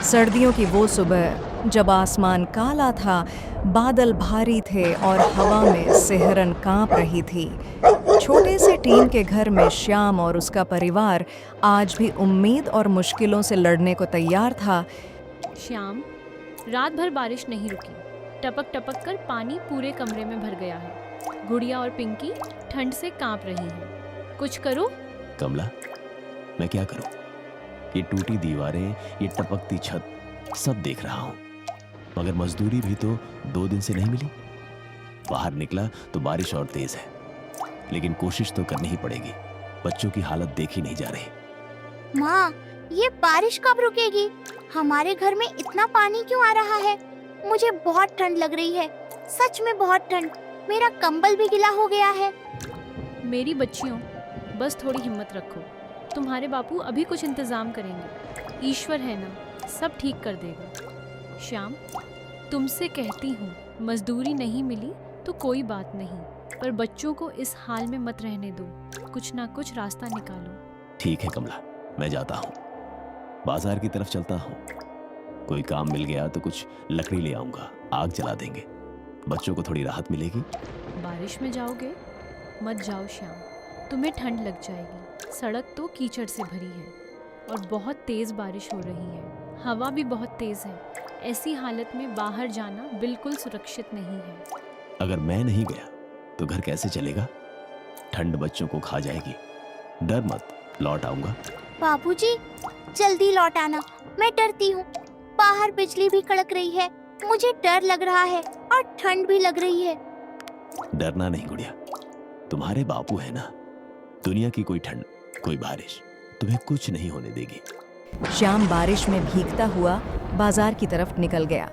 सर्दियों की वो सुबह जब आसमान काला था, बादल भारी थे और हवा में सिहरन कांप रही थी। छोटे से टीन के घर में श्याम और उसका परिवार आज भी उम्मीद और मुश्किलों से लड़ने को तैयार था। श्याम, रात भर बारिश नहीं रुकी। टपक टपक कर पानी पूरे कमरे में भर गया है। गुड़िया और पिंकी ठंड से कांप रही हैं। कुछ करो। कमला, मैं क्या करूं? ये टूटी दीवारें, ये टपकती छत, सब देख रहा हूं, मगर मजदूरी भी तो 2 दिन से नहीं मिली। बाहर निकला तो बारिश और तेज है, लेकिन कोशिश तो करनी ही पड़ेगी। बच्चों की हालत देखी नहीं जा रही। माँ, ये बारिश कब रुकेगी? हमारे घर में इतना पानी क्यों आ रहा है? मुझे बहुत ठंड लग रही है, सच में बहुत ठंड। मेरा कंबल भी गीला हो गया है। मेरी बच्चियों, बस थोड़ी हिम्मत रखो। तुम्हारे बापू अभी कुछ इंतजाम करेंगे। ईश्वर है ना, सब ठीक कर देगा। श्याम, तुमसे कहती हूँ, मजदूरी नहीं मिली तो कोई बात नहीं, पर बच्चों को इस हाल में मत रहने दो। कुछ ना कुछ रास्ता निकालो। ठीक है कमला, मैं जाता हूँ, बाजार की तरफ चलता हूँ। कोई काम मिल गया तो कुछ लकड़ी ले आऊंगा, आग जला देंगे, बच्चों को थोड़ी राहत मिलेगी। बारिश में जाओगे? मत जाओ श्याम, तुम्हें ठंड लग जाएगी। सड़क तो कीचड़ से भरी है और बहुत तेज बारिश हो रही है। हवा भी बहुत तेज है। ऐसी हालत में बाहर जाना बिल्कुल सुरक्षित नहीं है। अगर मैं नहीं गया तो घर कैसे चलेगा? ठंड बच्चों को खा जाएगी। डर मत, लौट आऊंगा। बाबूजी, जल्दी लौट आना, मैं डरती हूँ। बाहर बिजली भी कड़क रही है, मुझे डर लग रहा है और ठंड भी लग रही है। डरना नहीं गुड़िया, तुम्हारे बापू है ना। दुनिया की कोई ठंड, कोई बारिश तुम्हें कुछ नहीं होने देगी। श्याम बारिश में भीगता हुआ बाजार की तरफ निकल गया।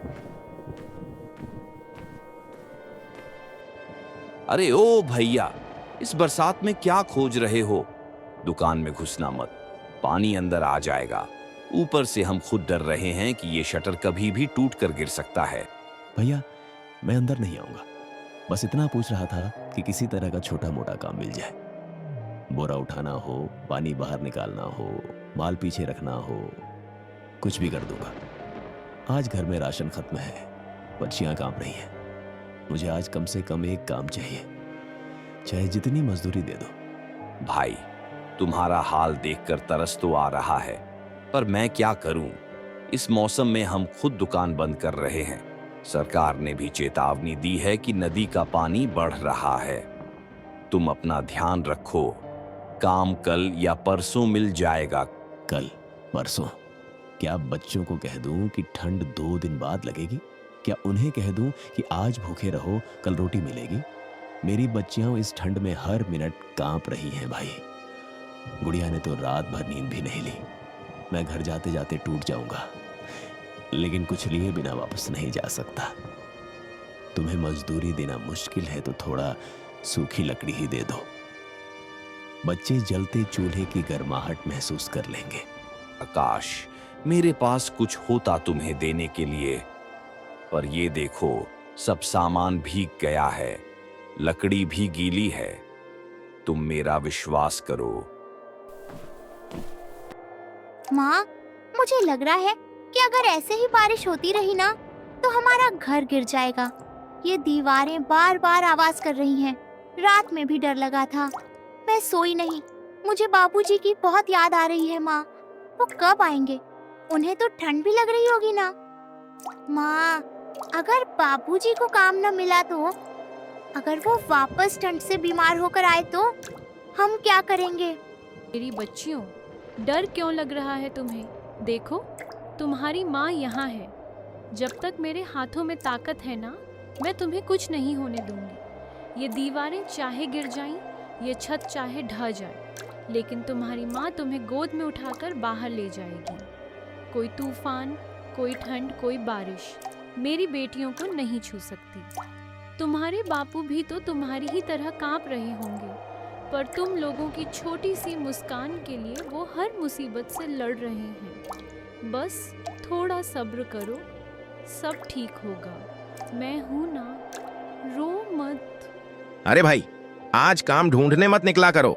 अरे ओ भैया, इस बरसात में क्या खोज रहे हो? दुकान में घुसना मत, पानी अंदर आ जाएगा। ऊपर से हम खुद डर रहे हैं कि ये शटर कभी भी टूट कर गिर सकता है। भैया, मैं अंदर नहीं आऊंगा, बस इतना पूछ रहा था कि किसी तरह का छोटा मोटा काम मिल जाए। बोरा उठाना हो, पानी बाहर निकालना हो, माल पीछे रखना हो, कुछ भी कर दूंगा। आज घर में राशन खत्म है, बच्चियां कांप रही हैं। मुझे आज कम से कम एक काम चाहिए, चाहे जितनी मजदूरी दे दो। भाई, तुम्हारा हाल देखकर तरस तो आ रहा है, पर मैं क्या करूं? इस मौसम में हम खुद दुकान बंद कर रहे हैं। सरकार ने भी चेतावनी दी है कि नदी का पानी बढ़ रहा है। तुम अपना ध्यान रखो, काम कल या परसों मिल जाएगा। कल परसों? क्या बच्चों को कह दूं कि ठंड 2 दिन बाद लगेगी? क्या उन्हें कह दूं कि आज भूखे रहो, कल रोटी मिलेगी? मेरी बच्चियां इस ठंड में हर मिनट कांप रही हैं भाई। गुड़िया ने तो रात भर नींद भी नहीं ली। मैं घर जाते जाते टूट जाऊंगा, लेकिन कुछ लिए बिना वापस नहीं जा सकता। तुम्हें मजदूरी देना मुश्किल है तो थोड़ा सूखी लकड़ी ही दे दो। बच्चे जलते चूल्हे की गर्माहट महसूस कर लेंगे। आकाश, मेरे पास कुछ होता तुम्हें देने के लिए, पर ये देखो, सब सामान भीग गया है, लकड़ी भी गीली है। तुम मेरा विश्वास करो। माँ, मुझे लग रहा है कि अगर ऐसे ही बारिश होती रही ना तो हमारा घर गिर जाएगा। ये दीवारें बार बार आवाज कर रही हैं। रात में भी डर लगा था, मैं सोई नहीं। मुझे बाबूजी की बहुत याद आ रही है। माँ, वो कब आएंगे? उन्हें तो ठंड भी लग रही होगी ना। माँ, अगर बाबूजी को काम न मिला तो, अगर वो वापस ठंड से बीमार होकर आए तो हम क्या करेंगे? मेरी बच्चियों, डर क्यों लग रहा है तुम्हें? देखो, तुम्हारी माँ यहाँ है। जब तक मेरे हाथों में ताकत है ना, मैं तुम्हें कुछ नहीं होने दूंगी। ये दीवारें चाहे गिर जाएं, ये छत चाहे ढह जाए, लेकिन तुम्हारी माँ तुम्हें गोद में उठाकर बाहर ले जाएगी। कोई तूफान, कोई ठंड, कोई बारिश मेरी बेटियों को नहीं छू सकती। तुम्हारे बापू भी तो तुम्हारी ही तरह कांप रहे होंगे, पर तुम लोगों की छोटी सी मुस्कान के लिए वो हर मुसीबत से लड़ रहे हैं। बस थोड़ा सब्र करो, सब ठीक होगा। मैं हूं ना, रो मत। अरे भाई, आज काम ढूंढने मत निकला करो।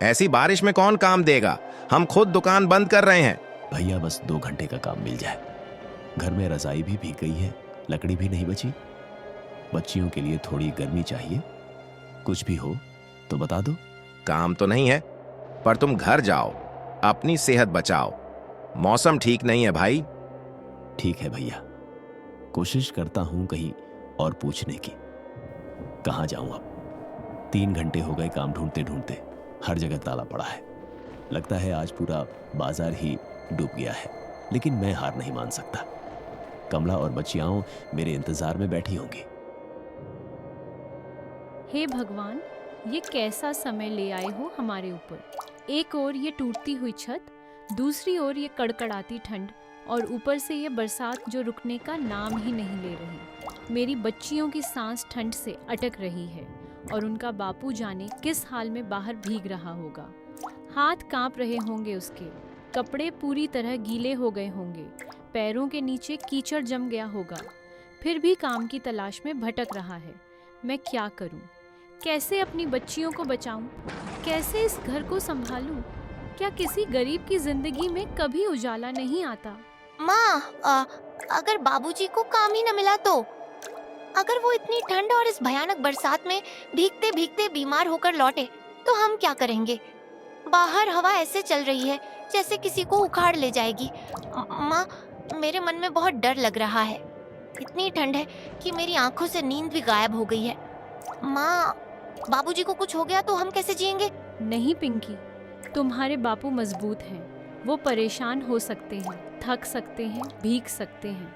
ऐसी बारिश में कौन काम देगा? हम खुद दुकान बंद कर रहे हैं। भैया, बस 2 घंटे का काम मिल जाए, घर में रजाई भी भीग गई है, लकड़ी भी नहीं बची। बच्चियों के लिए थोड़ी गर्मी चाहिए। कुछ भी हो तो बता दो। काम तो नहीं है, पर तुम घर जाओ, अपनी सेहत बचाओ। मौसम ठीक नहीं है भाई। ठीक है भैया, कोशिश करता हूं कहीं और पूछने की। कहाँ जाऊं अब? 3 घंटे हो गए काम ढूंढते ढूंढते, हर जगह ताला पड़ा है। लगता है आज पूरा बाजार ही डूब गया है, लेकिन मैं हार नहीं मान सकता। कमला और बच्चियां मेरे इंतजार में बैठी होंगी। हे भगवान, ये कैसा समय ले आए हो हमारे ऊपर। एक ओर ये टूटती हुई छत, दूसरी ओर ये कड़कड़ाती ठंड, और ऊपर से ये बरसात जो रुकने का नाम ही नहीं ले रही। मेरी बच्चियों की सांस ठंड से अटक रही है और उनका बापू जाने किस हाल में बाहर भीग रहा होगा। हाथ कांप रहे होंगे उसके, कपड़े पूरी तरह गीले हो गए होंगे, पैरों के नीचे कीचड़ जम गया होगा। फिर भी काम की तलाश में भटक रहा है। मैं क्या करूं? कैसे अपनी बच्चियों को बचाऊं? कैसे इस घर को संभालूं? क्या किसी गरीब की जिंदगी में कभी उजाला नहीं आता? माँ, अगर बाबूजी को काम ही न मिला तो? अगर वो इतनी ठंड और इस भयानक बरसात में भीगते भीगते बीमार होकर लौटे तो हम क्या करेंगे? बाहर हवा ऐसे चल रही है जैसे किसी को उखाड़ ले जाएगी। माँ, मेरे मन में बहुत डर लग रहा है। इतनी ठंड है कि मेरी आंखों से नींद भी गायब हो गई है। माँ, बाबूजी को कुछ हो गया तो हम कैसे जिएंगे? नहीं पिंकी, तुम्हारे बापू मजबूत हैं। वो परेशान हो सकते हैं, थक सकते हैं, भीग सकते हैं,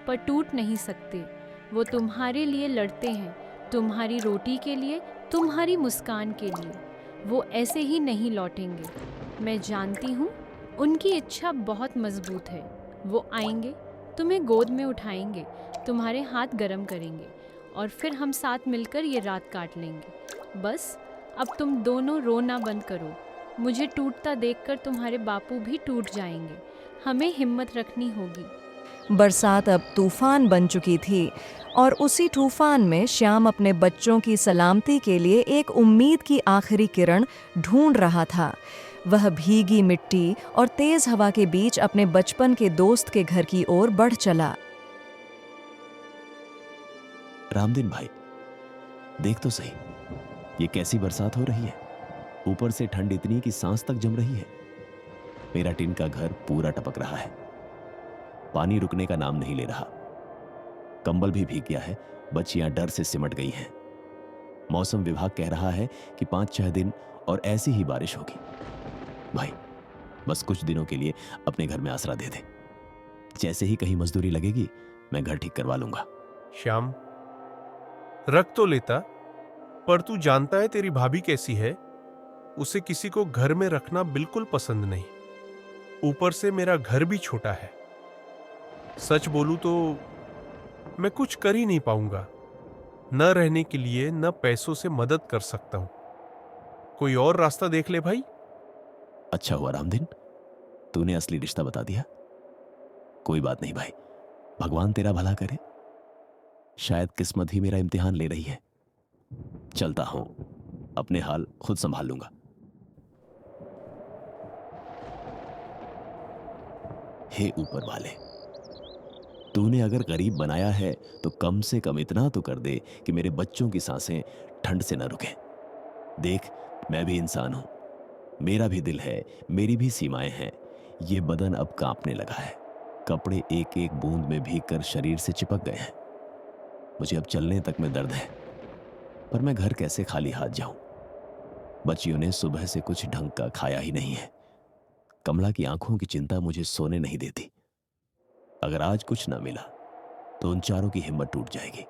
पर टूट नहीं सकते। वो तुम्हारे लिए लड़ते हैं, तुम्हारी रोटी के लिए, तुम्हारी मुस्कान के लिए। वो ऐसे ही नहीं लौटेंगे। मैं जानती हूँ, उनकी इच्छा बहुत मजबूत है। वो आएंगे, तुम्हें गोद में उठाएंगे, तुम्हारे हाथ गरम करेंगे और फिर हम साथ मिलकर ये रात काट लेंगे। बस अब तुम दोनों रोना बंद करो। मुझे टूटता देखकर तुम्हारे बापू भी टूट जाएंगे। हमें हिम्मत रखनी होगी। बरसात अब तूफान बन चुकी थी और उसी तूफान में श्याम अपने बच्चों की सलामती के लिए एक उम्मीद की आखिरी किरण ढूंढ रहा था। वह भीगी मिट्टी और तेज हवा के बीच अपने बचपन के दोस्त के घर की ओर बढ़ चला। रामदीन भाई, देख तो सही, ये कैसी बरसात हो रही है। ऊपर से ठंड इतनी कि सांस तक जम रही है। मेरा टिन का घर पूरा टपक रहा है। पानी रुकने का नाम नहीं ले रहा। कंबल भी भीग गया है। बच्चियां डर से सिमट गई हैं। मौसम विभाग कह रहा है कि 5-6 दिन और ऐसी ही बारिश होगी। भाई, बस कुछ दिनों के लिए अपने घर में आसरा दे दे। जैसे ही कहीं मजदूरी लगेगी, मैं घर ठीक करवा लूंगा। श्याम, रख तो लेता, पर तू जानता है तेरी भाभी कैसी है। उसे किसी को घर में रखना बिल्कुल पसंद नहीं। ऊपर से मेरा घर भी छोटा है। सच बोलूं तो मैं कुछ कर ही नहीं पाऊंगा। न रहने के लिए न पैसों से मदद कर सकता हूं। कोई और रास्ता देख ले भाई। अच्छा हुआ रामदीन, तूने असली रिश्ता बता दिया। कोई बात नहीं भाई, भगवान तेरा भला करे। शायद किस्मत ही मेरा इम्तिहान ले रही है। चलता हूं, अपने हाल खुद संभाल लूंगा। हे ऊपर वाले, तूने अगर गरीब बनाया है तो कम से कम इतना तो कर दे कि मेरे बच्चों की सांसें ठंड से न रुकें। देख, मैं भी इंसान हूं, मेरा भी दिल है, मेरी भी सीमाएं हैं। ये बदन अब कांपने लगा है। कपड़े एक एक बूंद में भीगकर शरीर से चिपक गए हैं। मुझे अब चलने तक में दर्द है, पर मैं घर कैसे खाली हाथ जाऊं? बच्चियों ने सुबह से कुछ ढंग का खाया ही नहीं है। कमला की आंखों की चिंता मुझे सोने नहीं देती। अगर आज कुछ ना मिला तो उन चारों की हिम्मत टूट जाएगी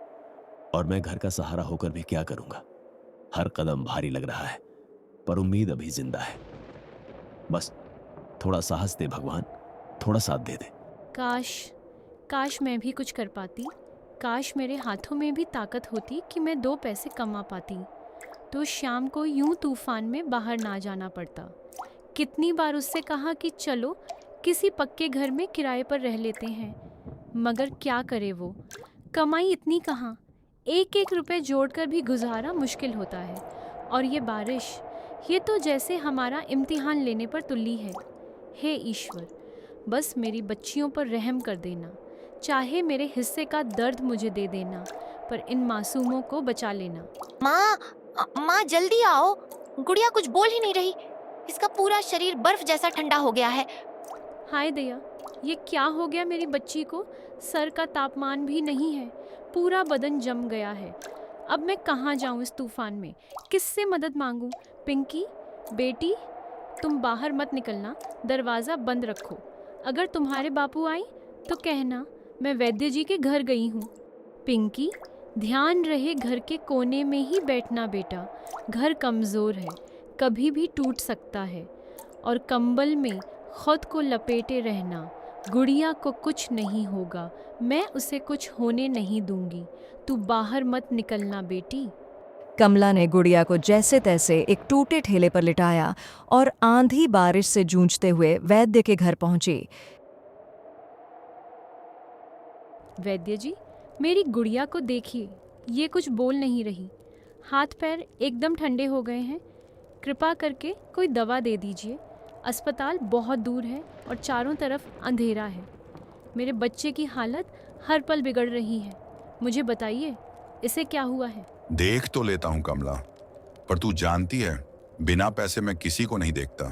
और मैं घर का सहारा होकर भी क्या करूंगा? हर कदम भारी लग रहा है, पर उम्मीद अभी जिंदा है। बस थोड़ा साहस दे भगवान, थोड़ा साथ दे दे। काश मैं भी कुछ कर पाती। काश मेरे हाथों में भी ताकत होती कि मैं 2 पैसे कमा पाती, तो शाम को यूं तूफान में बाहर ना जाना पड़ता। कितनी बार उससे कहा कि चलो किसी पक्के घर में किराए पर रह लेते हैं, मगर क्या करे वो। कमाई इतनी कहाँ, 1-1 रुपए जोड़कर भी गुजारा मुश्किल होता है। और ये बारिश, ये तो जैसे हमारा इम्तिहान लेने पर तुल्ली है। हे ईश्वर, बस मेरी बच्चियों पर रहम कर देना। चाहे मेरे हिस्से का दर्द मुझे दे देना, पर इन मासूमों को बचा लेना। माँ जल्दी आओ, गुड़िया कुछ बोल ही नहीं रही। इसका पूरा शरीर बर्फ जैसा ठंडा हो गया है। हाय दया, ये क्या हो गया मेरी बच्ची को? सर का तापमान भी नहीं है, पूरा बदन जम गया है। अब मैं कहाँ जाऊँ इस तूफान में? किससे मदद मांगूं? पिंकी बेटी, तुम बाहर मत निकलना, दरवाज़ा बंद रखो। अगर तुम्हारे बापू आई तो कहना मैं वैद्य जी के घर गई हूँ। पिंकी, ध्यान रहे घर के कोने में ही बैठना बेटा। घर कमज़ोर है, कभी भी टूट सकता है। और कंबल में खुद को लपेटे रहना। गुड़िया को कुछ नहीं होगा, मैं उसे कुछ होने नहीं दूंगी। तू बाहर मत निकलना बेटी। कमला ने गुड़िया को जैसे तैसे एक टूटे ठेले पर लिटाया और आंधी बारिश से जूझते हुए वैद्य के घर पहुंची। वैद्य जी, मेरी गुड़िया को देखिए, ये कुछ बोल नहीं रही। हाथ पैर एकदम ठंडे हो गए हैं। कृपा करके कोई दवा दे दीजिए। अस्पताल बहुत दूर है और चारों तरफ अंधेरा है। मेरे बच्चे की हालत हर पल बिगड़ रही है। मुझे बताइए, इसे क्या हुआ है? देख तो लेता हूं कमला, पर तू जानती है बिना पैसे मैं किसी को नहीं देखता।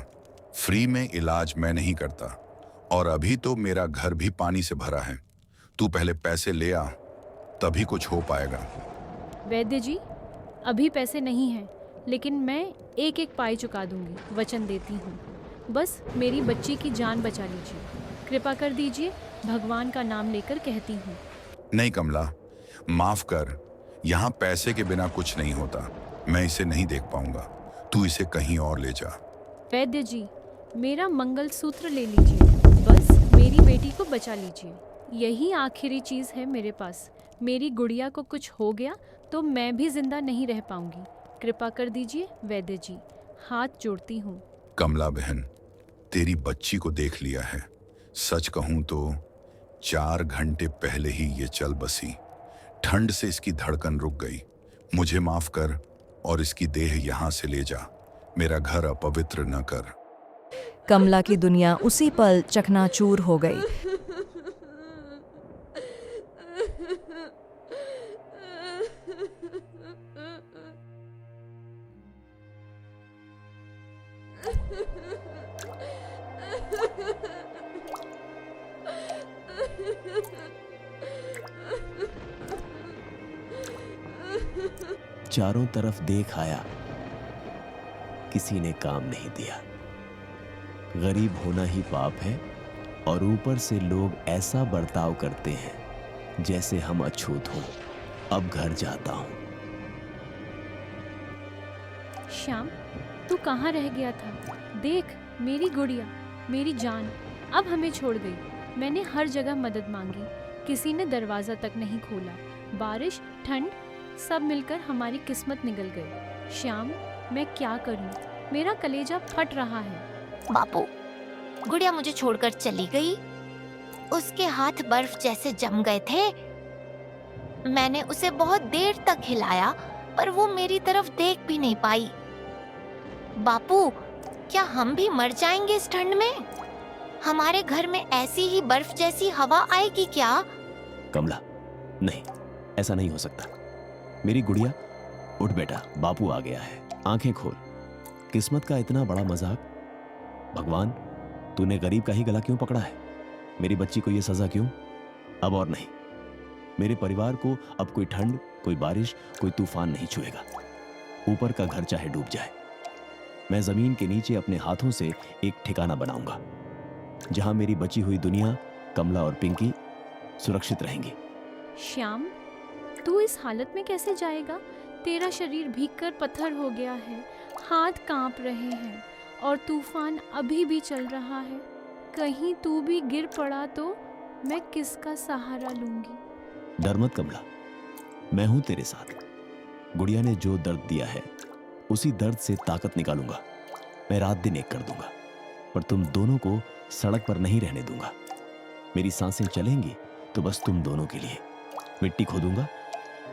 फ्री में इलाज मैं नहीं करता, और अभी तो मेरा घर भी पानी से भरा है। तू पहले पैसे ले आ, तभी कुछ हो पाएगा। वैद्य जी, अभी पैसे नहीं हैं, लेकिन मैं एक एक पाई चुका दूंगी, वचन देती हूँ। बस मेरी बच्ची की जान बचा लीजिए। कृपा कर दीजिए, भगवान का नाम लेकर कहती हूँ। नहीं कमला, माफ कर, यहाँ पैसे के बिना कुछ नहीं होता। मैं इसे नहीं देख पाऊंगा, तू इसे कहीं और ले जा। वैद्य जी, मेरा मंगलसूत्र ले लीजिए, बस मेरी बेटी को बचा लीजिए। यही आखिरी चीज़ है मेरे पास। मेरी गुड़िया को कुछ हो गया तो मैं भी जिंदा नहीं रह पाऊंगी। कृपा कर दीजिए वैद्य जी, हाथ जोड़ती हूँ। कमला बहन, तेरी बच्ची को देख लिया है। सच कहूं तो 4 घंटे पहले ही ये चल बसी। ठंड से इसकी धड़कन रुक गई। मुझे माफ कर और इसकी देह यहाँ से ले जा। मेरा घर अपवित्र न कर। कमला की दुनिया उसी पल चकनाचूर हो गई। चारों तरफ देख आया, किसी ने काम नहीं दिया। गरीब होना ही पाप है, और ऊपर से लोग ऐसा बर्ताव करते हैं जैसे हम अछूत हों। अब घर जाता हूं। श्याम, तू कहाँ रह गया था? देख, मेरी गुड़िया, मेरी जान अब हमें छोड़ गई। मैंने हर जगह मदद मांगी, किसी ने दरवाज़ा तक नहीं खोला। बारिश, ठंड, सब मिलकर हमारी किस्मत निगल गई। श्याम, मैं क्या करूं? मेरा कलेजा फट रहा है। बापू, गुड़िया मुझे छोड़कर चली गई। उसके हाथ बर्फ जैसे जम गए थे। मैंने उसे बहुत देर तक हिलाया, पर वो मेरी तरफ देख भी नहीं पाई। बापू, क्या हम भी मर जाएंगे इस ठंड में? हमारे घर में ऐसी ही बर्फ जैसी हवा आएगी क्या? कमला, नहीं, ऐसा नहीं हो सकता। मेरी गुड़िया, उठ बेटा, बापू आ गया है। आंखें खोल। किस्मत का इतना बड़ा मजाक। भगवान, तूने गरीब का ही गला क्यों पकड़ा है? मेरी बच्ची को यह सजा क्यों? अब और नहीं। मेरे परिवार को अब कोई ठंड, कोई बारिश, कोई तूफान नहीं छुएगा। ऊपर का घर चाहे डूब जाए, मैं जमीन के नीचे अपने हाथों से एक ठिकाना बनाऊंगा, जहां मेरी बची हुई दुनिया, कमला और पिंकी सुरक्षित रहेंगी। श्याम, तू इस हालत में कैसे जाएगा? तेरा शरीर भीगकर पत्थर हो गया है, हाथ कांप रहे हैं और तूफान अभी भी चल रहा है। कहीं तू भी गिर पड़ा तो मैं किसका सहारा लूंगी? डर मत कमला, मैं हूं तेरे साथ। गुड़िया ने जो दर्द दिया है, उसी दर्द से ताकत निकालूंगा। मैं रात दिन एक कर दूंगा, पर तुम दोनों को सड़क पर नहीं रहने दूंगा। मेरी सांसें चलेंगी तो बस तुम दोनों के लिए। मिट्टी खोदूंगा,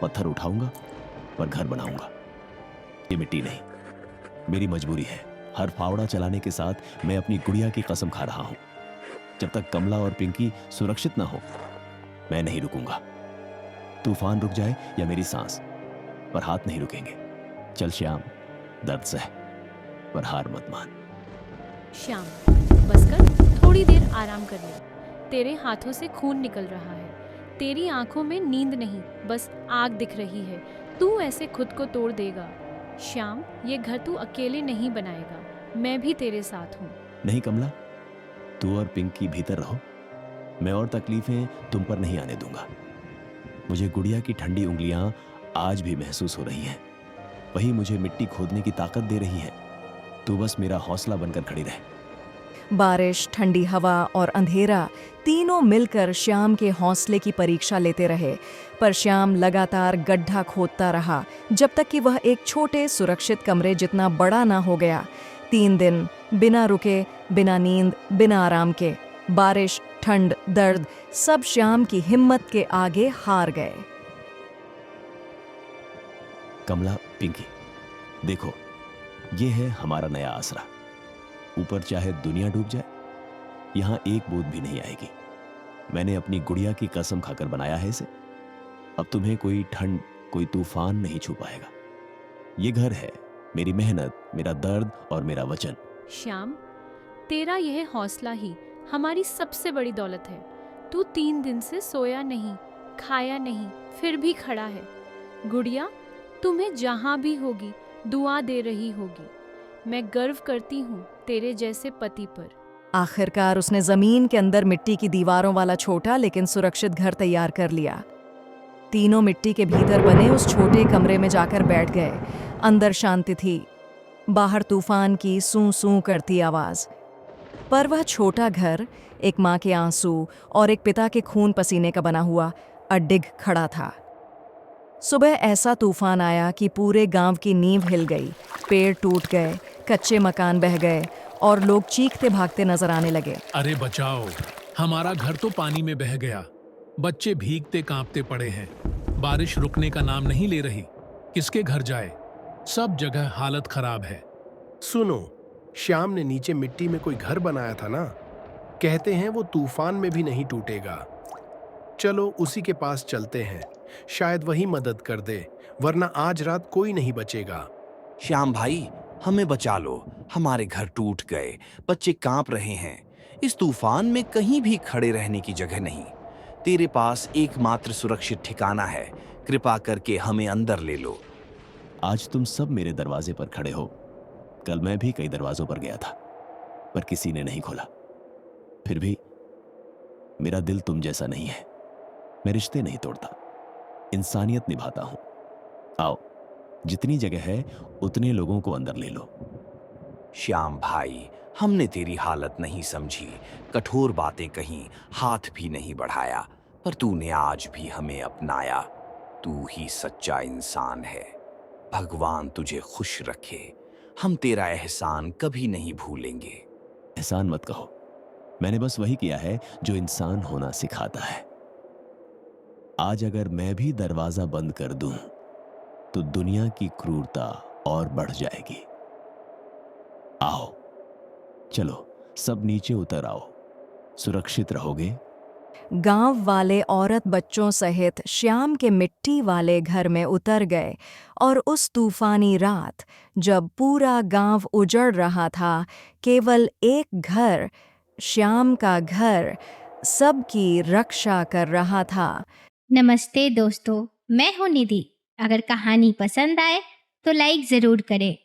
पत्थर उठाऊंगा, पर घर बनाऊंगा। ये मिट्टी नहीं, मेरी मजबूरी है। हर फावड़ा चलाने के साथ मैं अपनी गुड़िया की कसम खा रहा हूं। जब तक कमला और पिंकी सुरक्षित ना हो, मैं नहीं रुकूंगा। तूफान रुक जाए या मेरी सांस, पर हाथ नहीं रुकेंगे। चल श्याम, दर्द सह, पर हार मत मान। श्याम, बस कर, थोड़ी देर आराम कर ले। तेरे हाथों से खून निकल रहा है, तेरी आंखों में नींद नहीं, बस आग दिख रही है। तू ऐसे खुद को तोड़ देगा। श्याम, ये घर तू अकेले नहीं बनाएगा, मैं भी तेरे साथ हूँ। नहीं कमला, तू और पिंकी भीतर रहो। मैं और तकलीफें तुम पर नहीं आने दूंगा। मुझे गुड़िया की ठंडी उंगलियां आज भी महसूस हो रही हैं। वही मुझे मिट्टी खोदने की ताकत दे रही है। तू बस मेरा हौसला बनकर खड़ी रह। बारिश, ठंडी हवा और अंधेरा तीनों मिलकर श्याम के हौसले की परीक्षा लेते रहे, पर श्याम लगातार गड्ढा खोदता रहा जब तक कि वह एक छोटे सुरक्षित कमरे जितना बड़ा ना हो गया। 3 दिन बिना रुके, बिना नींद, बिना आराम के, बारिश, ठंड, दर्द, सब श्याम की हिम्मत के आगे हार गए। कमला, पिंकी, देखो, ये है हमारा नया आसरा। ऊपर चाहे दुनिया डूब जाए, यहां एक बूंद भी नहीं आएगी। मैंने अपनी गुड़िया की कसम खाकर बनाया है इसे। अब तुम्हें कोई ठंड, कोई तूफान नहीं छू पाएगा। ये घर है मेरी मेहनत, मेरा दर्द और मेरा वचन। श्याम, तेरा यह हौसला ही हमारी सबसे बड़ी दौलत है। तू 3 दिन से सोया नहीं, खाया नहीं, फिर भी खड़ा है। गुड़िया तुम्हें जहां भी होगी दुआ दे रही होगी। मैं गर्व करती हूँ तेरे जैसे पति पर। आखिरकार उसने जमीन के अंदर मिट्टी की दीवारों वाला छोटा लेकिन सुरक्षित घर तैयार कर लिया। तीनों मिट्टी के भीतर बने उस छोटे कमरे में जाकर बैठ गए। अंदर शांति थी, बाहर तूफान की सूं सूं करती आवाज। पर वह छोटा घर एक माँ के आंसू और एक पिता के खून पसीने का बना हुआ अडिग खड़ा था। सुबह ऐसा तूफान आया कि पूरे गांव की नींव हिल गई। पेड़ टूट गए, कच्चे मकान बह गए और लोग चीखते भागते नजर आने लगे। अरे बचाओ, हमारा घर तो पानी में बह गया। बच्चे भीगते कांपते पड़े हैं। बारिश रुकने का नाम नहीं ले रही। किसके घर जाए? सब जगह हालत खराब है। सुनो, श्याम ने नीचे मिट्टी में कोई घर बनाया था ना, कहते हैं वो तूफान में भी नहीं टूटेगा। चलो उसी के पास चलते हैं, शायद वही मदद कर दे, वरना आज रात कोई नहीं बचेगा। श्याम भाई, हमें बचा लो, हमारे घर टूट गए, बच्चे कांप रहे हैं। इस तूफान में कहीं भी खड़े रहने की जगह नहीं। तेरे पास एकमात्र सुरक्षित ठिकाना है, कृपा करके हमें अंदर ले लो। आज तुम सब मेरे दरवाजे पर खड़े हो। कल मैं भी कई दरवाजों पर गया था, पर किसी ने नहीं खोला। फिर भी मेरा दिल तुम जैसा नहीं है। मैं रिश्ते नहीं तोड़ता, इंसानियत निभाता हूं। आओ, जितनी जगह है उतने लोगों को अंदर ले लो। श्याम भाई, हमने तेरी हालत नहीं समझी, कठोर बातें कहीं, हाथ भी नहीं बढ़ाया, पर तूने आज भी हमें अपनाया। तू ही सच्चा इंसान है। भगवान तुझे खुश रखे। हम तेरा एहसान कभी नहीं भूलेंगे। एहसान मत कहो, मैंने बस वही किया है जो इंसान होना सिखाता है। आज अगर मैं भी दरवाजा बंद कर दूं, तो दुनिया की क्रूरता और बढ़ जाएगी। आओ, चलो सब नीचे उतर आओ, सुरक्षित रहोगे। गांव वाले औरत बच्चों सहित श्याम के मिट्टी वाले घर में उतर गए और उस तूफानी रात जब पूरा गांव उजड़ रहा था, केवल एक घर, श्याम का घर, सबकी रक्षा कर रहा था। नमस्ते दोस्तों, मैं हूँ निधि। अगर कहानी पसंद आए तो लाइक ज़रूर करें